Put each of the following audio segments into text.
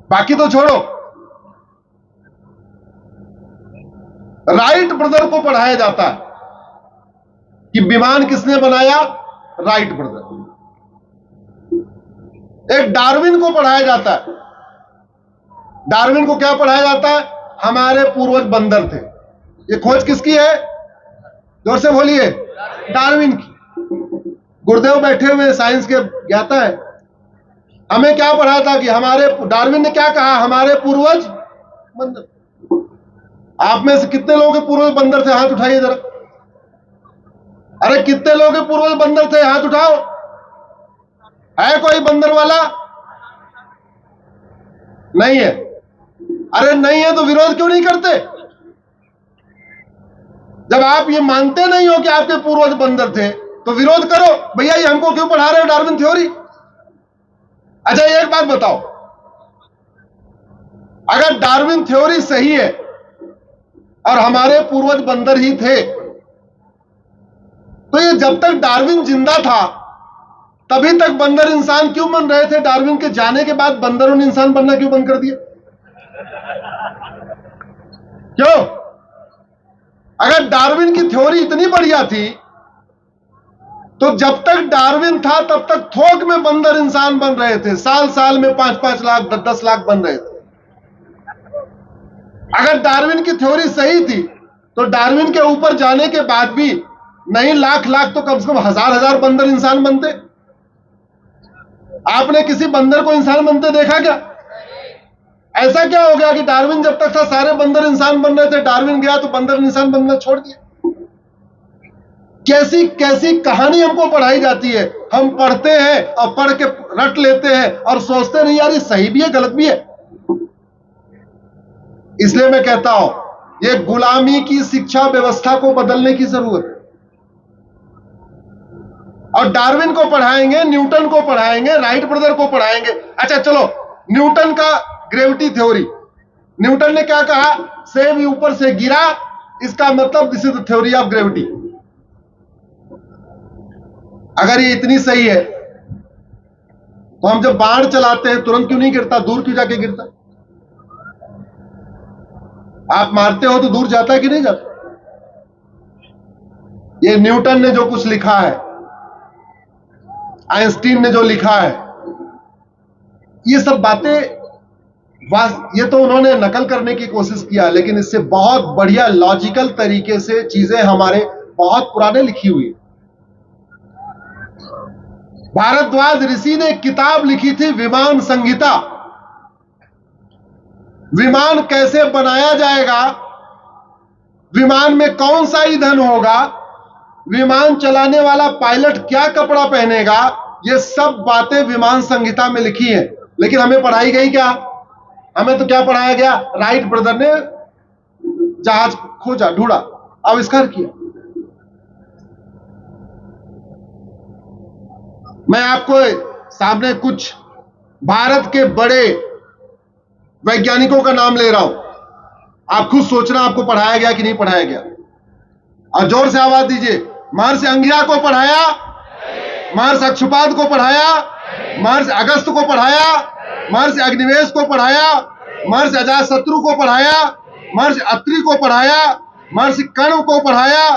बाकी तो छोड़ो, राइट ब्रदर को पढ़ाया जाता है कि विमान किसने बनाया, राइट ब्रदर। एक डार्विन को पढ़ाया जाता है, डार्विन को क्या पढ़ाया जाता है, हमारे पूर्वज बंदर थे। ये खोज किसकी है, जोर से बोलिए, डार्विन की। गुरुदेव बैठे हुए साइंस के ज्ञाता है, हमें क्या पढ़ाया था कि हमारे, डार्विन ने क्या कहा, हमारे पूर्वज बंदर। आप में से कितने लोगों के पूर्वज बंदर थे, हाथ उठाइए जरा। अरे कितने लोगों के पूर्वज बंदर थे, हाथ उठाओ। है कोई बंदर वाला? नहीं है। अरे नहीं है तो विरोध क्यों नहीं करते? जब आप ये मानते नहीं हो कि आपके पूर्वज बंदर थे तो विरोध करो। भैया ये हमको क्यों पढ़ा रहे हो डार्विन थ्योरी? अच्छा एक बात बताओ, अगर डार्विन थ्योरी सही है और हमारे पूर्वज बंदर ही थे, तो ये जब तक डार्विन जिंदा था तभी तक बंदर इंसान क्यों बन रहे थे? डार्विन के जाने के बाद बंदरों ने इंसान बनना क्यों बंद कर दिया? क्यों? अगर डार्विन की थ्योरी इतनी बढ़िया थी तो जब तक डार्विन था तब तक थोक में बंदर इंसान बन रहे थे, साल साल में 5-5 लाख 10-10 लाख बन रहे थे। अगर डार्विन की थ्योरी सही थी तो डार्विन के ऊपर जाने के बाद भी नहीं लाख लाख तो कम से कम हजार बंदर इंसान बनते। आपने किसी बंदर को इंसान बनते देखा क्या? ऐसा क्या हो गया कि डार्विन जब तक था सारे बंदर इंसान बन रहे थे, डार्विन गया तो बंदर इंसान बनना छोड़ दिया? कैसी कैसी कहानी हमको पढ़ाई जाती है। हम पढ़ते हैं और पढ़ के रट लेते हैं और सोचते नहीं यार ये सही भी है गलत भी है। इसलिए मैं कहता हूं ये गुलामी की शिक्षा व्यवस्था को बदलने की जरूरत है। और डार्विन को पढ़ाएंगे, न्यूटन को पढ़ाएंगे, राइट ब्रदर को पढ़ाएंगे। अच्छा चलो, न्यूटन का ग्रेविटी थ्योरी, न्यूटन ने क्या कहा, सेब ऊपर से गिरा, इसका मतलब this is the theory of gravity. अगर ये इतनी सही है तो हम जब बाण चलाते हैं तुरंत क्यों नहीं गिरता, दूर क्यों जाके गिरता? आप मारते हो तो दूर जाता है कि नहीं जाता? ये न्यूटन ने जो कुछ लिखा है, आइंस्टीन ने जो लिखा है, ये सब बातें ये तो उन्होंने नकल करने की कोशिश किया, लेकिन इससे बहुत बढ़िया लॉजिकल तरीके से चीजें हमारे बहुत पुराने लिखी हुई। भारद्वाज ऋषि ने एक किताब लिखी थी, विमान संहिता। विमान कैसे बनाया जाएगा, विमान में कौन सा ईंधन होगा, विमान चलाने वाला पायलट क्या कपड़ा पहनेगा, ये सब बातें विमान संहिता में लिखी हैं। लेकिन हमें पढ़ाई गई क्या? हमें तो क्या पढ़ाया गया, राइट ब्रदर ने जहाज खोजा, ढूंढा, आविष्कार किया। मैं आपको सामने कुछ भारत के बड़े वैज्ञानिकों का नाम ले रहा हूं, आप खुद सोचना आपको पढ़ाया गया कि नहीं पढ़ाया गया। और जोर से आवाज दीजिए, महर्षि अंगिरा को पढ़ाया, महर्षि अक्षुपाद को पढ़ाया, महर्षि अगस्त को पढ़ाया, महर्षि अग्निवेश को पढ़ाया, महर्षि अजातशत्रु को पढ़ाया, महर्षि अत्रि को पढ़ाया, महर्षि कर्ण को पढ़ाया,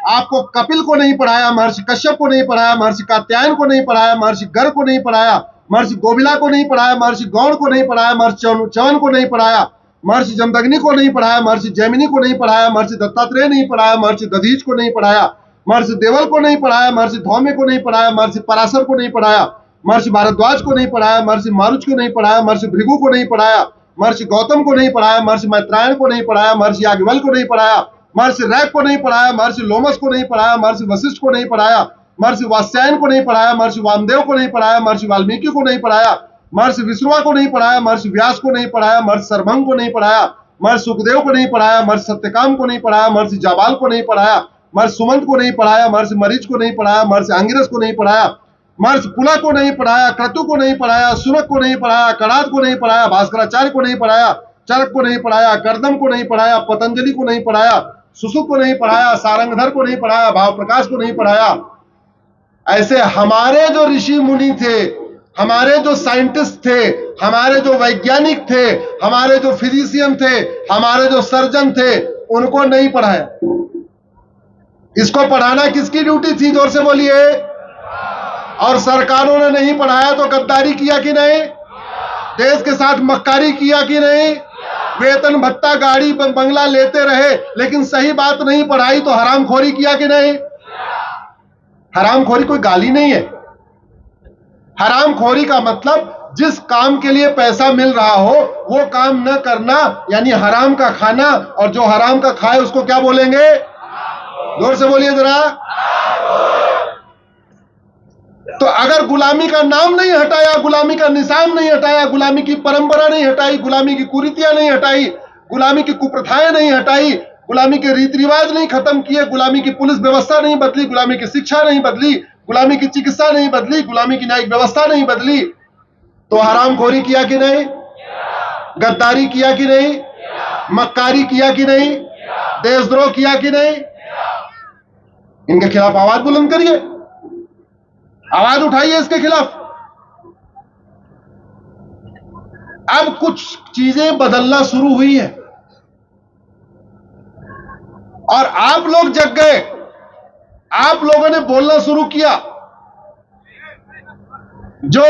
आपको कपिल को नहीं पढ़ाया, महर्षि कश्यप को नहीं पढ़ाया, महर्षि कात्यायन को नहीं पढ़ाया, महर्षि गर को नहीं पढ़ाया, महर्षि गोबिला को नहीं पढ़ाया, महर्षि गौड़ को नहीं पढ़ाया, महर्षि च्यवन को नहीं पढ़ाया, महर्षि जमदग्नि को नहीं पढ़ाया, महर्षि जैमिनी को नहीं पढ़ाया, महर्षि दत्तात्रेय नहीं पढ़ाया, महर्षि दधीच को नहीं पढ़ाया, महर्षि देवल को नहीं पढ़ाया, महर्षि धौम्य को नहीं पढ़ाया, महर्षि पराशर को नहीं पढ़ाया, महर्षि भारद्वाज को नहीं पढ़ाया, महर्षि मारुच को नहीं पढ़ाया, महर्षि भृगु को नहीं पढ़ाया, महर्षि गौतम को नहीं पढ़ाया, महर्षि मैत्रायण को नहीं पढ़ाया, महर्षि याज्ञवल्क्य को नहीं पढ़ाया, महर्षि रैक को नहीं पढ़ाया, महर्षि लोमस को नहीं पढ़ाया, महर्षि वशिष्ठ को नहीं पढ़ाया, महर्षि वात्स्यायन को नहीं पढ़ाया, महर्षि वामदेव को नहीं पढ़ाया, महर्षि वाल्मीकि को नहीं पढ़ाया, महर्षि विश्रुवा को नहीं पढ़ाया, महर्षि व्यास को नहीं पढ़ाया, महर्षि सरभंग को नहीं पढ़ाया, महर्षि सुखदेव को नहीं पढ़ाया, महर्षि सत्यकाम को नहीं पढ़ाया, महर्षि जाबाल को नहीं पढ़ाया, महर्षि सुमंत को नहीं पढ़ाया, महर्षि मरीच को नहीं पढ़ाया, महर्षि अंगिरस को नहीं पढ़ाया, महर्षि पुला को नहीं पढ़ाया, क्रतु को नहीं पढ़ाया, सुनक को नहीं पढ़ाया, कणाद को नहीं पढ़ाया, भास्कराचार्य को नहीं पढ़ाया, चरक को नहीं पढ़ाया, कर्दम को नहीं पढ़ाया, पतंजलि को नहीं पढ़ाया, सुसुक को नहीं पढ़ाया, सारंगधर को नहीं पढ़ाया, भाव प्रकाश को नहीं पढ़ाया। ऐसे हमारे जो ऋषि मुनि थे, हमारे जो साइंटिस्ट थे, हमारे जो वैज्ञानिक थे, हमारे जो फिजिशियन थे, हमारे जो सर्जन थे, उनको नहीं पढ़ाया। इसको पढ़ाना किसकी ड्यूटी थी? जोर से बोलिए। और सरकारों ने नहीं पढ़ाया तो गद्दारी किया कि नहीं? देश के साथ मक्कारी किया कि नहीं? वेतन भत्ता गाड़ी बंगला लेते रहे, लेकिन सही बात नहीं पढ़ाई तो हरामखोरी किया कि नहीं? हरामखोरी कोई गाली नहीं है। हरामखोरी का मतलब जिस काम के लिए पैसा मिल रहा हो वो काम न करना, यानी हराम का खाना। और जो हराम का खाए उसको क्या बोलेंगे? जोर से बोलिए जरा। तो अगर गुलामी का नाम नहीं हटाया, गुलामी का निशान नहीं हटाया, गुलामी की परंपरा नहीं हटाई, गुलामी की कुरीतियां नहीं हटाई, गुलामी की कुप्रथाएं नहीं हटाई, गुलामी के रीति रिवाज नहीं खत्म किए, गुलामी की पुलिस व्यवस्था नहीं बदली, गुलामी की शिक्षा नहीं बदली, गुलामी की चिकित्सा नहीं बदली, गुलामी की न्यायिक व्यवस्था नहीं बदली, तो हरामखोरी किया कि नहीं? गद्दारी किया कि नहीं? मक्कारी किया कि नहीं? देशद्रोह किया कि नहीं? इनके खिलाफ आवाज बुलंद करिए, आवाज उठाइए इसके खिलाफ। अब कुछ चीजें बदलना शुरू हुई है और आप लोग जग गए। आप लोगों ने बोलना शुरू किया। जो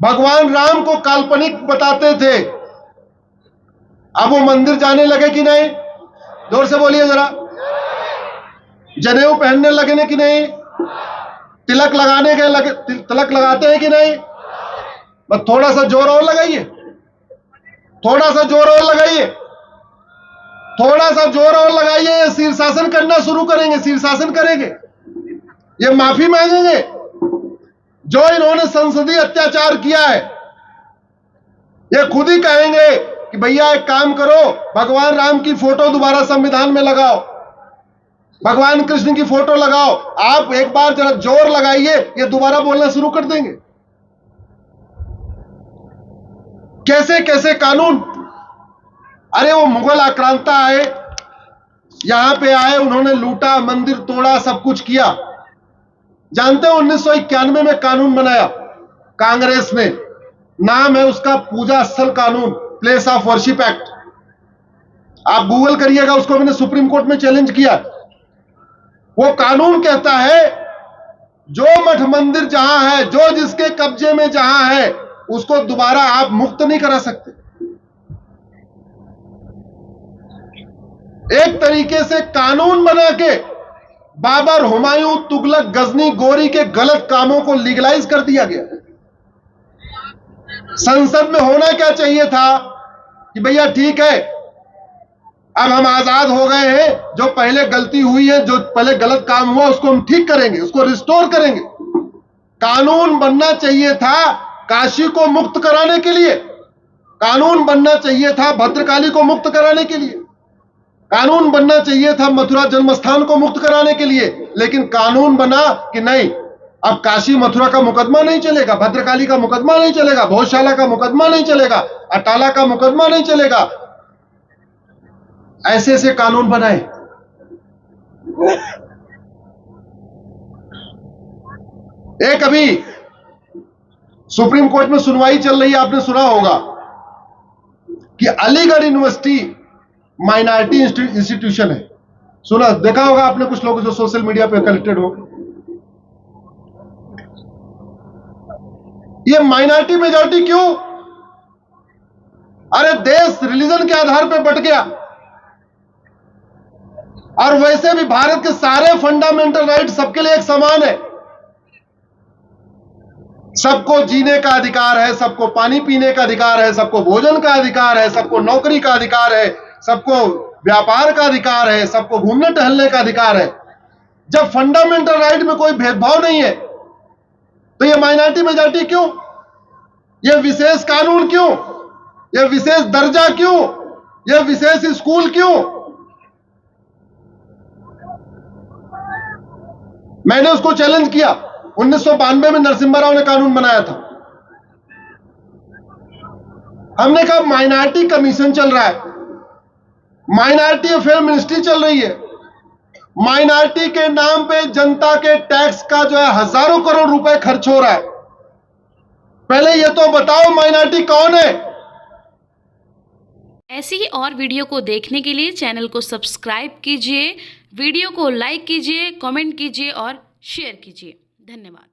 भगवान राम को काल्पनिक बताते थे, अब वो मंदिर जाने लगे कि नहीं? जोर से बोलिए जरा। जनेऊ पहनने लगे कि नहीं? तिलक लगाने के लगे, तिलक लगाते हैं कि नहीं? बस थोड़ा सा जोर और लगाइए, थोड़ा सा जोर और लगाइए, थोड़ा सा जोर और लगाइए। ये शीर्षासन करना शुरू करेंगे, शीर्षासन करेंगे, ये माफी मांगेंगे। जो इन्होंने संसदीय अत्याचार किया है, ये खुद ही कहेंगे कि भैया एक काम करो, भगवान राम की फोटो दोबारा संविधान में लगाओ, भगवान कृष्ण की फोटो लगाओ। आप एक बार जरा जोर लगाइए, ये दोबारा बोलना शुरू कर देंगे। कैसे कैसे कानून। अरे वो मुगल आक्रांता आए, यहां पे आए, उन्होंने लूटा, मंदिर तोड़ा, सब कुछ किया। जानते हो 1991 में कानून बनाया कांग्रेस ने, नाम है उसका पूजा स्थल कानून, प्लेस ऑफ वर्शिप एक्ट। आप गूगल करिएगा उसको, मैंने सुप्रीम कोर्ट में चैलेंज किया। वो कानून कहता है जो मठ मंदिर जहां है, जो जिसके कब्जे में जहां है, उसको दोबारा आप मुक्त नहीं करा सकते। एक तरीके से कानून बना के बाबर, हुमायूं, तुगलक, गजनी, गोरी के गलत कामों को लीगलाइज कर दिया गया। संसद में होना क्या चाहिए था कि भैया ठीक है, अब हम आजाद हो गए हैं, जो पहले गलती हुई है, जो पहले गलत काम हुआ, उसको हम ठीक करेंगे, उसको रिस्टोर करेंगे। कानून बनना चाहिए था काशी को मुक्त कराने के लिए, कानून बनना चाहिए था भद्रकाली को मुक्त कराने के लिए, कानून बनना चाहिए था मथुरा जन्मस्थान को मुक्त कराने के लिए। लेकिन कानून बना कि नहीं, अब काशी मथुरा का मुकदमा नहीं चलेगा, भद्रकाली का मुकदमा नहीं चलेगा, भोजशाला का मुकदमा नहीं चलेगा, अटाला का मुकदमा नहीं चलेगा। ऐसे ऐसे कानून बनाए। एक अभी सुप्रीम कोर्ट में सुनवाई चल रही है, आपने सुना होगा कि अलीगढ़ यूनिवर्सिटी माइनॉरिटी इंस्टीट्यूशन है। सुना, देखा होगा आपने, कुछ लोग जो सोशल मीडिया पे कनेक्टेड हो। ये माइनॉरिटी मेजॉरिटी क्यों? अरे देश रिलीजन के आधार पर बंट गया, और वैसे भी भारत के सारे फंडामेंटल राइट सबके लिए एक समान है। सबको जीने का अधिकार है, सबको पानी पीने का अधिकार है, सबको भोजन का अधिकार है, सबको नौकरी का अधिकार है, सबको व्यापार का अधिकार है, सबको घूमने टहलने का अधिकार है। जब फंडामेंटल राइट में कोई भेदभाव नहीं है, तो ये माइनॉरिटी मेजॉरिटी क्यों? ये विशेष कानून क्यों? ये विशेष दर्जा क्यों? ये विशेष स्कूल क्यों? मैंने उसको चैलेंज किया। 1992 में नरसिम्हा राव ने कानून बनाया था। हमने कहा माइनॉरिटी कमीशन चल रहा है, माइनॉरिटी अफेयर मिनिस्ट्री चल रही है, माइनॉरिटी के नाम पे जनता के टैक्स का जो है हजारों करोड़ रुपए खर्च हो रहा है। पहले ये तो बताओ माइनॉरिटी कौन है? ऐसी ही और वीडियो को देखने के लिए चैनल को सब्सक्राइब कीजिए, वीडियो को लाइक कीजिए, कमेंट कीजिए और शेयर कीजिए। धन्यवाद।